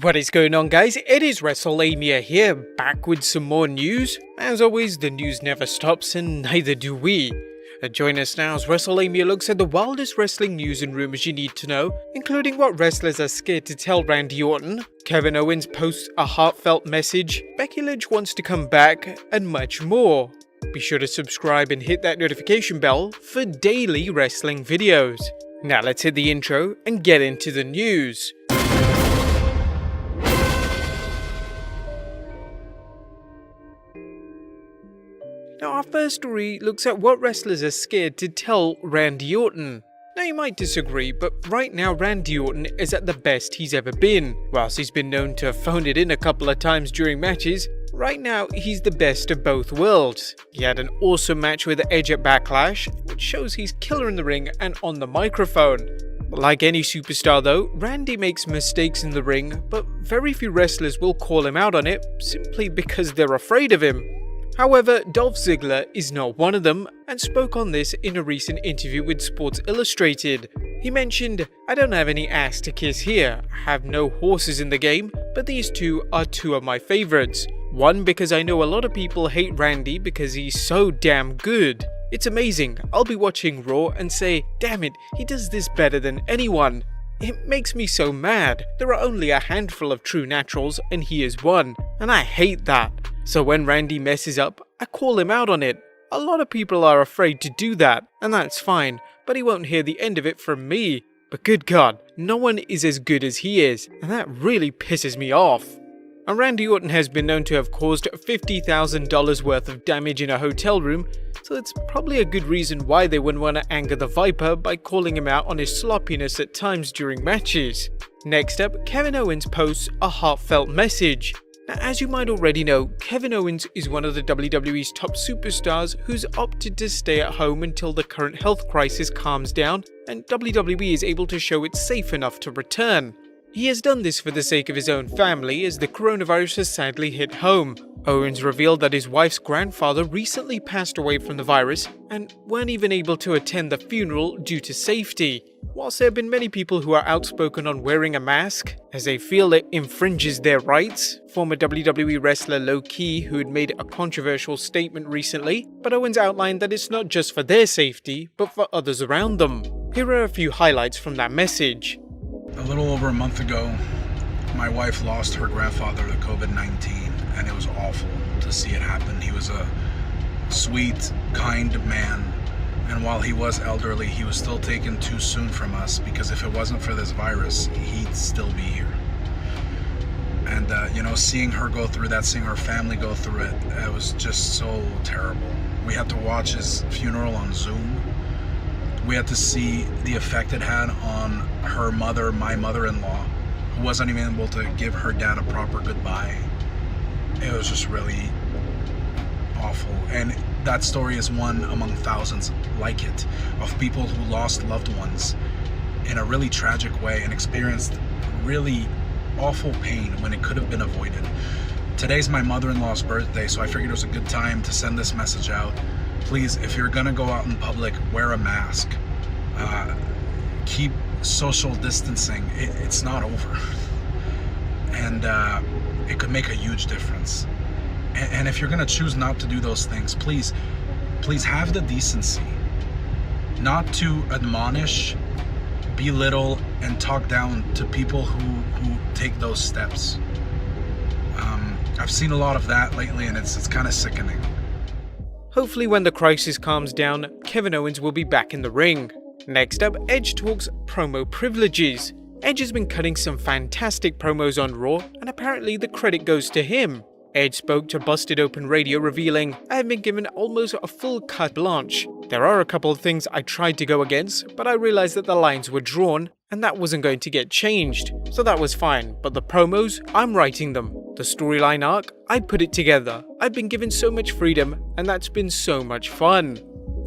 What is going on, guys? It is Wrestlelamia here, back with some more news. As always, the news never stops and neither do we. Join us now as Wrestlelamia looks at the wildest wrestling news and rumors you need to know, including what wrestlers are scared to tell Randy Orton, Kevin Owens posts a heartfelt message, Becky Lynch wants to come back, and much more. Be sure to subscribe and hit that notification bell for daily wrestling videos. Now let's hit the intro and get into the news. Now our first story looks at what wrestlers are scared to tell Randy Orton. Now you might disagree, but right now Randy Orton is at the best he's ever been. Whilst he's been known to phone it in a couple of times during matches, right now he's the best of both worlds. He had an awesome match with Edge at Backlash, which shows he's killer in the ring and on the microphone. Like any superstar though, Randy makes mistakes in the ring, but very few wrestlers will call him out on it simply because they're afraid of him. However, Dolph Ziggler is not one of them and spoke on this in a recent interview with Sports Illustrated. He mentioned, "I don't have any ass to kiss here, I have no horses in the game, but these two are two of my favorites. One, because I know a lot of people hate Randy because he's so damn good. It's amazing, I'll be watching Raw and say, damn it, he does this better than anyone. It makes me so mad. There are only a handful of true naturals and he is one, and I hate that. So when Randy messes up, I call him out on it. A lot of people are afraid to do that, and that's fine, but he won't hear the end of it from me. But good God, no one is as good as he is, and that really pisses me off." And Randy Orton has been known to have caused $50,000 worth of damage in a hotel room, so it's probably a good reason why they wouldn't want to anger the Viper by calling him out on his sloppiness at times during matches. Next up, Kevin Owens posts a heartfelt message. Now, as you might already know, Kevin Owens is one of the WWE's top superstars who's opted to stay at home until the current health crisis calms down and WWE is able to show it's safe enough to return. He has done this for the sake of his own family as the coronavirus has sadly hit home. Owens revealed that his wife's grandfather recently passed away from the virus and weren't even able to attend the funeral due to safety. Whilst there have been many people who are outspoken on wearing a mask, as they feel it infringes their rights, former WWE wrestler Low-Key, who had made a controversial statement recently, but Owens outlined that it's not just for their safety, but for others around them. Here are a few highlights from that message. A little over a month ago, my wife lost her grandfather to COVID-19, and it was awful to see it happen. He was a sweet, kind man, and while he was elderly, he was still taken too soon from us, because if it wasn't for this virus, he'd still be here. And seeing her go through that, seeing her family go through it, it was just so terrible. We had to watch his funeral on Zoom. We had to see the effect it had on her mother, my mother-in-law, who wasn't even able to give her dad a proper goodbye. It was just really awful. And that story is one among thousands like it, of people who lost loved ones in a really tragic way and experienced really awful pain when it could have been avoided. Today's my mother-in-law's birthday, so I figured it was a good time to send this message out. Please, if you're gonna go out in public, wear a mask. Keep social distancing. It's not over. And it could make a huge difference. And if you're gonna choose not to do those things, please have the decency not to admonish, belittle, and talk down to people who take those steps. I've seen a lot of that lately, and it's kind of sickening. Hopefully when the crisis calms down, Kevin Owens will be back in the ring. Next up, Edge talks promo privileges. Edge has been cutting some fantastic promos on Raw, and apparently the credit goes to him. Edge spoke to Busted Open Radio revealing, "I have been given almost a full carte blanche. There are a couple of things I tried to go against, but I realized that the lines were drawn, and that wasn't going to get changed. So that was fine, but the promos, I'm writing them. The storyline arc, I put it together. I've been given so much freedom, and that's been so much fun."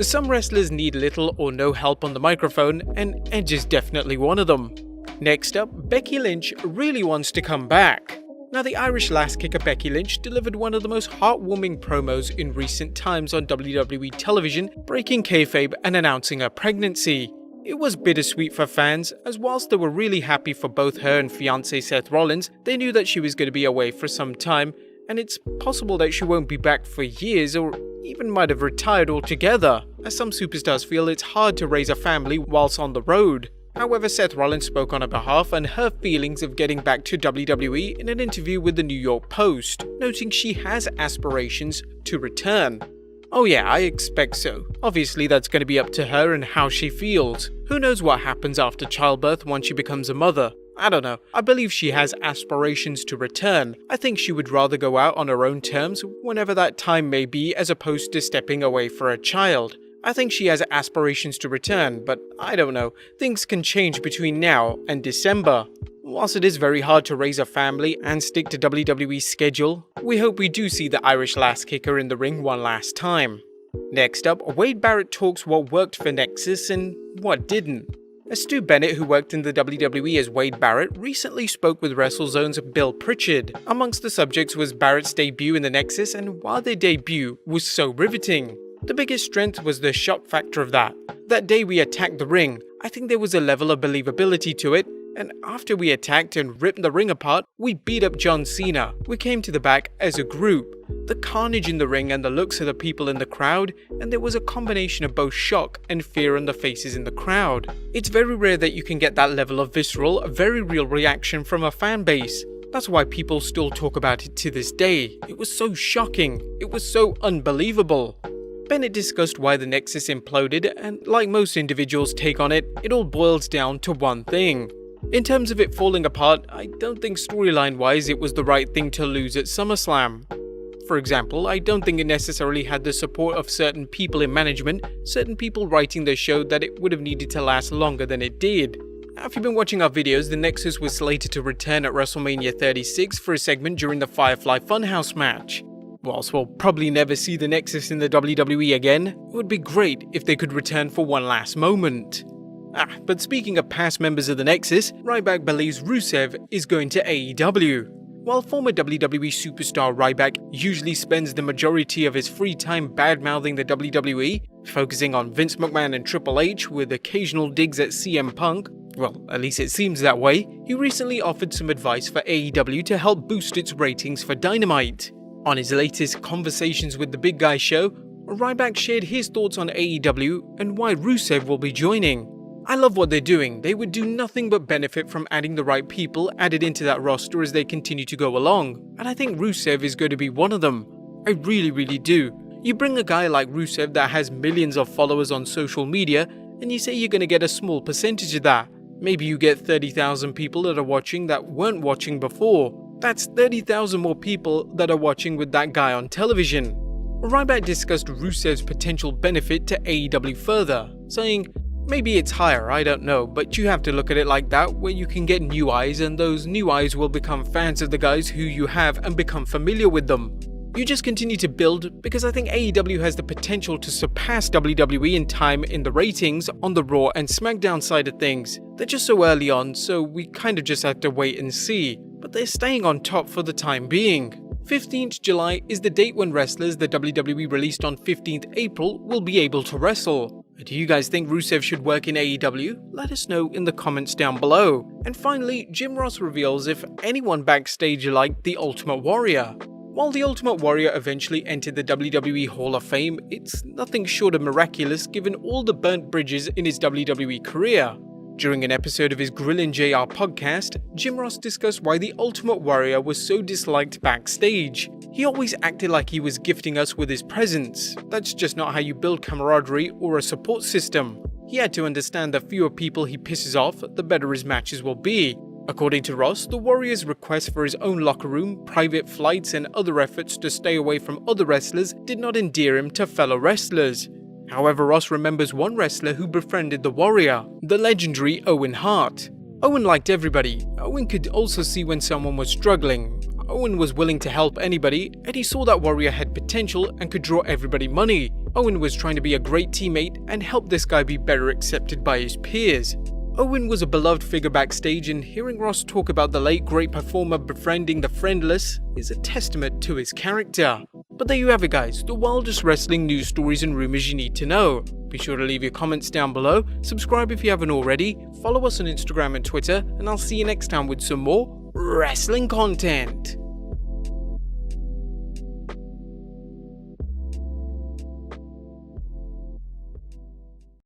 Some wrestlers need little or no help on the microphone, and Edge is definitely one of them. Next up, Becky Lynch really wants to come back. Now, the Irish lass kicker Becky Lynch delivered one of the most heartwarming promos in recent times on WWE television, breaking kayfabe and announcing her pregnancy. It was bittersweet for fans, as whilst they were really happy for both her and fiancé Seth Rollins, they knew that she was going to be away for some time, and it's possible that she won't be back for years or even might have retired altogether, as some superstars feel it's hard to raise a family whilst on the road. However, Seth Rollins spoke on her behalf and her feelings of getting back to WWE in an interview with the New York Post, noting she has aspirations to return. Oh yeah, I expect so. Obviously that's going to be up to her and how she feels. Who knows what happens after childbirth once she becomes a mother? I don't know. I believe she has aspirations to return. I think she would rather go out on her own terms whenever that time may be as opposed to stepping away for a child. I think she has aspirations to return, but I don't know. Things can change between now and December. Whilst it is very hard to raise a family and stick to WWE's schedule, we hope we do see the Irish lass kicker in the ring one last time. Next up, Wade Barrett talks what worked for Nexus and what didn't. Stu Bennett, who worked in the WWE as Wade Barrett, recently spoke with WrestleZone's Bill Pritchard. Amongst the subjects was Barrett's debut in the Nexus and why their debut was so riveting. The biggest strength was the shock factor of that. That day we attacked the ring, I think there was a level of believability to it, and after we attacked and ripped the ring apart, we beat up John Cena. We came to the back as a group. The carnage in the ring and the looks of the people in the crowd, and there was a combination of both shock and fear on the faces in the crowd. It's very rare that you can get that level of visceral, very real reaction from a fan base. That's why people still talk about it to this day. It was so shocking. It was so unbelievable. Bennett discussed why the Nexus imploded, and like most individuals' take on it, it all boils down to one thing. In terms of it falling apart, I don't think storyline-wise it was the right thing to lose at SummerSlam. For example, I don't think it necessarily had the support of certain people in management, certain people writing the show that it would have needed to last longer than it did. Now, if you've been watching our videos, the Nexus was slated to return at WrestleMania 36 for a segment during the Firefly Funhouse match. Whilst we'll probably never see the Nexus in the WWE again, it would be great if they could return for one last moment. But speaking of past members of the Nexus, Ryback believes Rusev is going to AEW. While former WWE superstar Ryback usually spends the majority of his free time bad-mouthing the WWE, focusing on Vince McMahon and Triple H with occasional digs at CM Punk, well, at least it seems that way, he recently offered some advice for AEW to help boost its ratings for Dynamite. On his latest Conversations with the Big Guy show, Ryback shared his thoughts on AEW and why Rusev will be joining. I love what they're doing. They would do nothing but benefit from adding the right people added into that roster as they continue to go along, and I think Rusev is going to be one of them. I really do. You bring a guy like Rusev that has millions of followers on social media, and you say you're going to get a small percentage of that. Maybe you get 30,000 people that are watching that weren't watching before. That's 30,000 more people that are watching with that guy on television. Ryback discussed Rusev's potential benefit to AEW further, saying, maybe it's higher, I don't know, but you have to look at it like that, where you can get new eyes and those new eyes will become fans of the guys who you have and become familiar with them. You just continue to build, because I think AEW has the potential to surpass WWE in time in the ratings on the Raw and SmackDown side of things. They're just so early on, so we kind of just have to wait and see. But they're staying on top for the time being. 15th July is the date when wrestlers the WWE released on 15th April will be able to wrestle. Do you guys think Rusev should work in AEW? Let us know in the comments down below. And finally, Jim Ross reveals if anyone backstage liked The Ultimate Warrior. While The Ultimate Warrior eventually entered the WWE Hall of Fame, it's nothing short of miraculous given all the burnt bridges in his WWE career. During an episode of his Grillin' JR podcast, Jim Ross discussed why the Ultimate Warrior was so disliked backstage. He always acted like he was gifting us with his presence. That's just not how you build camaraderie or a support system. He had to understand the fewer people he pisses off, the better his matches will be. According to Ross, the Warrior's request for his own locker room, private flights, and other efforts to stay away from other wrestlers did not endear him to fellow wrestlers. However, Ross remembers one wrestler who befriended the Warrior, the legendary Owen Hart. Owen liked everybody. Owen could also see when someone was struggling. Owen was willing to help anybody, and he saw that Warrior had potential and could draw everybody money. Owen was trying to be a great teammate and help this guy be better accepted by his peers. Owen was a beloved figure backstage, and hearing Ross talk about the late great performer befriending the friendless is a testament to his character. But there you have it guys, the wildest wrestling news stories and rumors you need to know. Be sure to leave your comments down below, subscribe if you haven't already, follow us on Instagram and Twitter, and I'll see you next time with some more wrestling content.